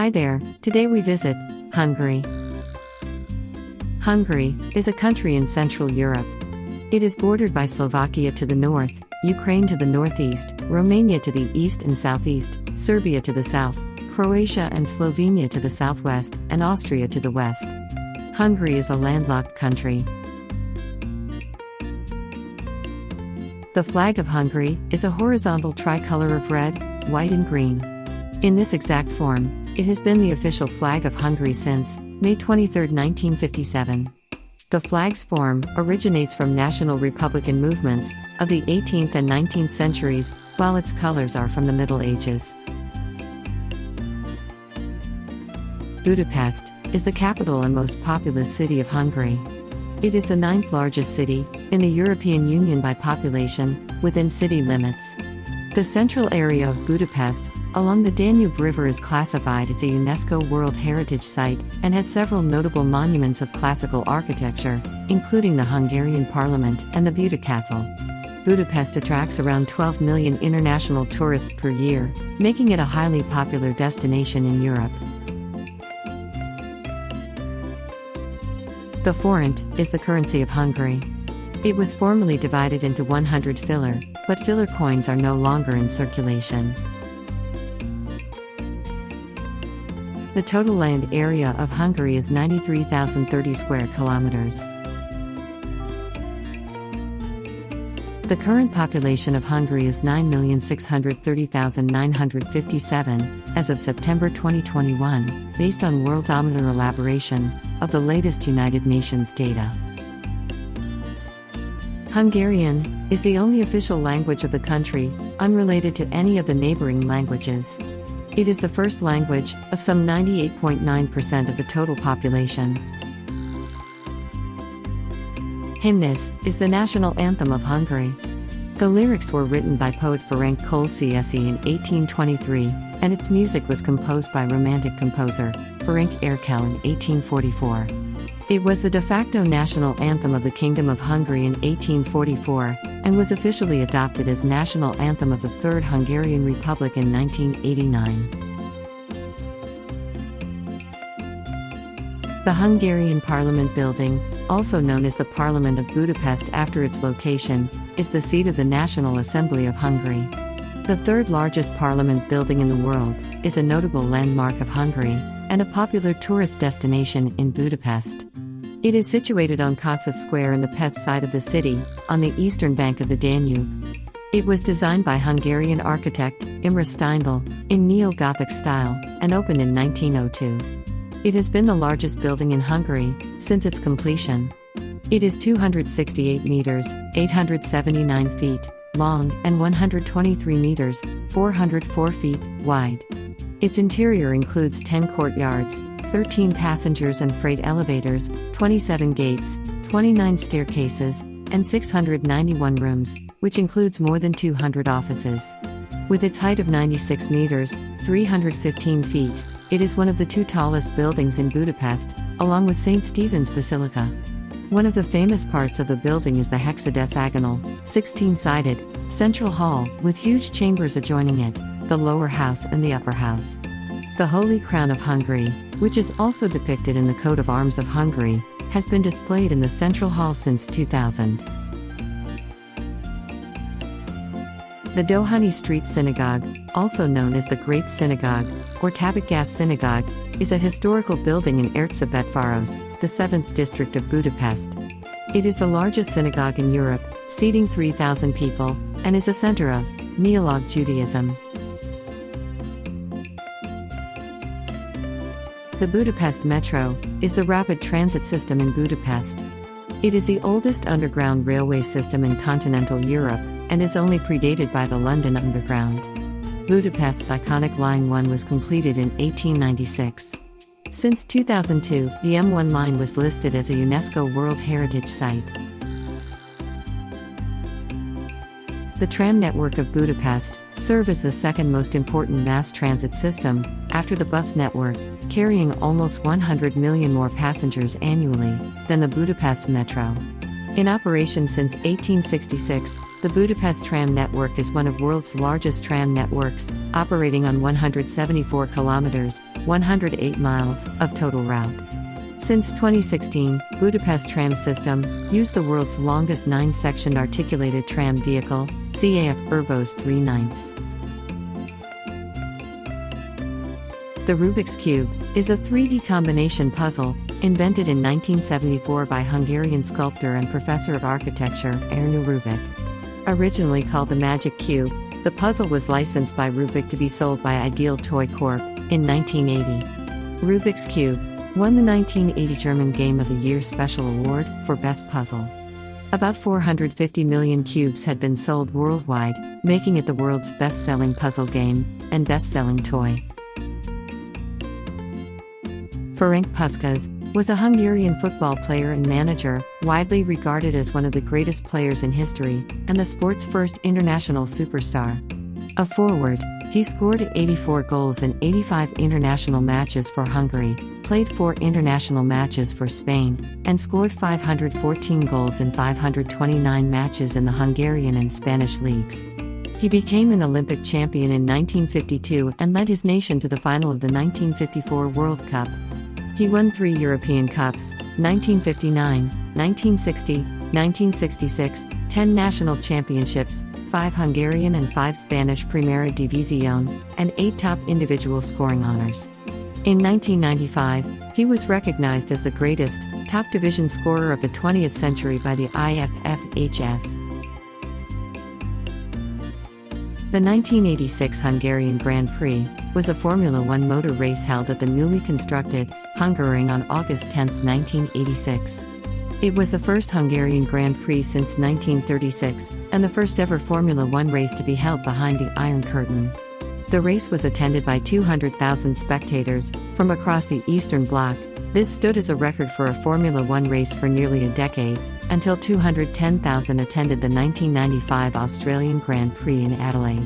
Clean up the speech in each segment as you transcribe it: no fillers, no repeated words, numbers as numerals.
Hi there, today we visit Hungary. Hungary is a country in Central Europe. It is bordered by Slovakia to the north, Ukraine to the northeast, Romania to the east and southeast, Serbia to the south, Croatia and Slovenia to the southwest, and Austria to the west. Hungary is a landlocked country. The flag of Hungary is a horizontal tricolor of red, white and green. In this exact form, it has been the official flag of Hungary since May 23, 1957. The flag's form originates from national republican movements of the 18th and 19th centuries, while its colors are from the Middle Ages. Budapest is the capital and most populous city of Hungary. It is the 9th largest city in the European Union by population, within city limits. The central area of Budapest, along the Danube River, is classified as a UNESCO World Heritage Site and has several notable monuments of classical architecture, including the Hungarian Parliament and the Buda Castle. Budapest attracts around 12 million international tourists per year, making it a highly popular destination in Europe. The forint is the currency of Hungary. It was formerly divided into 100 filler, but filler coins are no longer in circulation. The total land area of Hungary is 93,030 square kilometers. The current population of Hungary is 9,630,957 as of September 2021, based on Worldometer elaboration of the latest United Nations data. Hungarian is the only official language of the country, unrelated to any of the neighboring languages. It is the first language of some 98.9% of the total population. Himnusz is the national anthem of Hungary. The lyrics were written by poet Ferenc Kölcsey in 1823, and its music was composed by Romantic composer Ferenc Erkel in 1844. It was the de facto national anthem of the Kingdom of Hungary in 1844, and was officially adopted as national anthem of the Third Hungarian Republic in 1989. The Hungarian Parliament building, also known as the Parliament of Budapest after its location, is the seat of the National Assembly of Hungary. The third largest parliament building in the world, is a notable landmark of Hungary, and a popular tourist destination in Budapest. It is situated on Kossuth Square in the Pest side of the city, on the eastern bank of the Danube. It was designed by Hungarian architect Imre Steindl in neo-Gothic style, and opened in 1902. It has been the largest building in Hungary since its completion. It is 268 meters, 879 feet long, and 123 meters, 404 feet wide. Its interior includes 10 courtyards, 13 passengers and freight elevators, 27 gates, 29 staircases, and 691 rooms, which includes more than 200 offices. With its height of 96 meters, 315 feet, it is one of the two tallest buildings in Budapest, along with St. Stephen's Basilica. One of the famous parts of the building is the hexadecigonal, 16-sided, central hall, with huge chambers adjoining it, the lower house and the upper house. The Holy Crown of Hungary, which is also depicted in the coat of arms of Hungary, has been displayed in the central hall since 2000. The Dohány Street Synagogue, also known as the Great Synagogue, or Tabak Synagogue, is a historical building in Erzsébetváros, the 7th district of Budapest. It is the largest synagogue in Europe, seating 3,000 people, and is a center of Neolog Judaism. The Budapest Metro is the rapid transit system in Budapest. It is the oldest underground railway system in continental Europe, and is only predated by the London Underground. Budapest's iconic Line 1 was completed in 1896. Since 2002, the M1 line was listed as a UNESCO World Heritage Site. The tram network of Budapest serves as the second most important mass transit system, after the bus network, carrying almost 100 million more passengers annually than the Budapest Metro. In operation since 1866, The Budapest tram network is one of world's largest tram networks, operating on 174 kilometers, 108 miles of total route. Since 2016, Budapest tram system used the world's longest 9-sectioned articulated tram vehicle, CAF Urbos 3/9. The Rubik's Cube is a 3D combination puzzle, invented in 1974 by Hungarian sculptor and professor of architecture, Ernő Rubik. Originally called the Magic Cube, the puzzle was licensed by Rubik to be sold by Ideal Toy Corp. in 1980. Rubik's Cube won the 1980 German Game of the Year Special Award for Best Puzzle. About 450 million cubes had been sold worldwide, making it the world's best-selling puzzle game and best-selling toy. Ferenc Puskás was a Hungarian football player and manager, widely regarded as one of the greatest players in history, and the sport's first international superstar. A forward, he scored 84 goals in 85 international matches for Hungary, played 4 international matches for Spain, and scored 514 goals in 529 matches in the Hungarian and Spanish leagues. He became an Olympic champion in 1952 and led his nation to the final of the 1954 World Cup. He won 3 European Cups, 1959, 1960, 1966, 10 national championships, 5 Hungarian and 5 Spanish Primera División, and 8 top individual scoring honors. In 1995, he was recognized as the greatest, top division scorer of the 20th century by the IFFHS. The 1986 Hungarian Grand Prix was a Formula One motor race held at the newly constructed Hungaroring on August 10, 1986. It was the first Hungarian Grand Prix since 1936, and the first ever Formula One race to be held behind the Iron Curtain. The race was attended by 200,000 spectators from across the Eastern Bloc. This stood as a record for a Formula One race for nearly a decade, until 210,000 attended the 1995 Australian Grand Prix in Adelaide.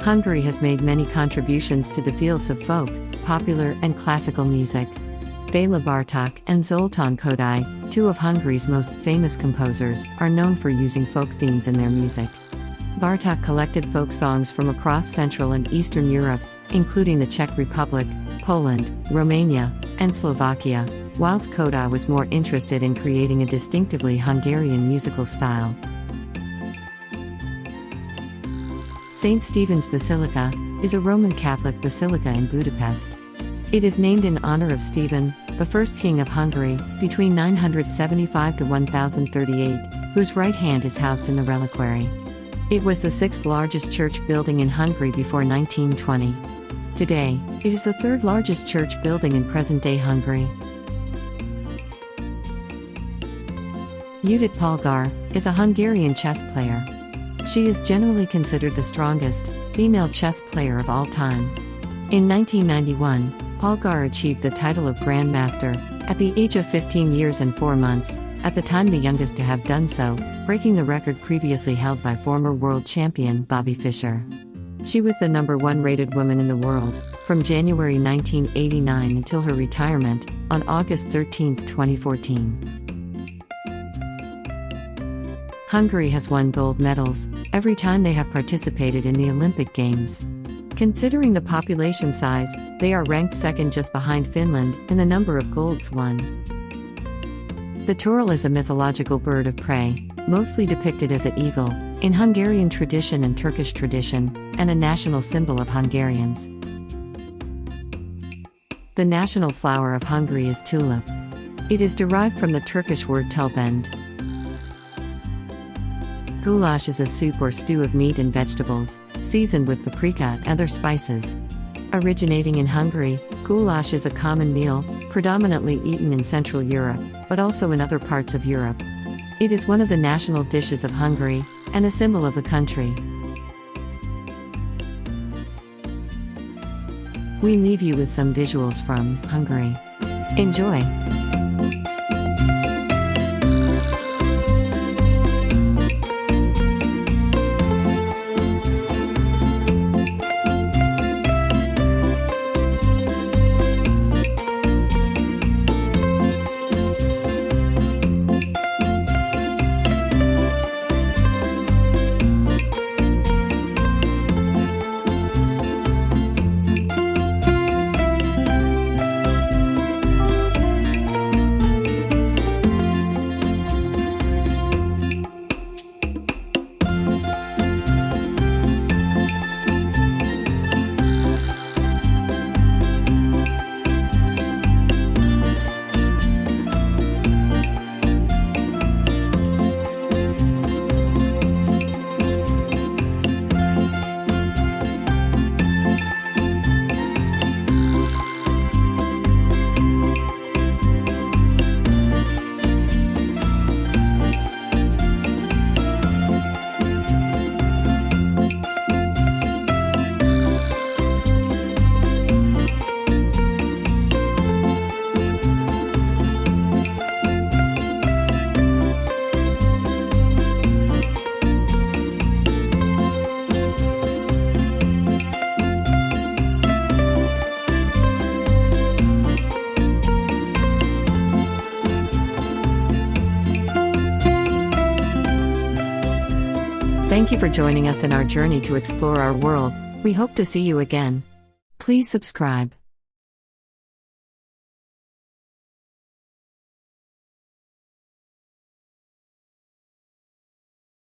Hungary has made many contributions to the fields of folk, popular and classical music. Béla Bartók and Zoltán Kodály, 2 of Hungary's most famous composers, are known for using folk themes in their music. Bartók collected folk songs from across Central and Eastern Europe, including the Czech Republic, Poland, Romania, and Slovakia, whilst Kodály was more interested in creating a distinctively Hungarian musical style. St. Stephen's Basilica is a Roman Catholic basilica in Budapest. It is named in honor of Stephen, the first king of Hungary, between 975 to 1038, whose right hand is housed in the reliquary. It was the 6th largest church building in Hungary before 1920. Today, it is the 3rd largest church building in present-day Hungary. Judit Polgár is a Hungarian chess player. She is generally considered the strongest female chess player of all time. In 1991, Polgár achieved the title of Grandmaster at the age of 15 years and 4 months, at the time the youngest to have done so, breaking the record previously held by former world champion Bobby Fischer. She was the number 1 rated woman in the world, from January 1989 until her retirement, on August 13, 2014. Hungary has won gold medals every time they have participated in the Olympic Games. Considering the population size, they are ranked 2nd just behind Finland in the number of golds won. The Turul is a mythological bird of prey, mostly depicted as an eagle, in Hungarian tradition and Turkish tradition, and a national symbol of Hungarians. The national flower of Hungary is tulip. It is derived from the Turkish word tulbend. Goulash is a soup or stew of meat and vegetables, seasoned with paprika and other spices. Originating in Hungary, goulash is a common meal, predominantly eaten in Central Europe, but also in other parts of Europe. It is one of the national dishes of Hungary, and a symbol of the country. We leave you with some visuals from Hungary. Enjoy! Thank you for joining us in our journey to explore our world. We hope to see you again. Please subscribe.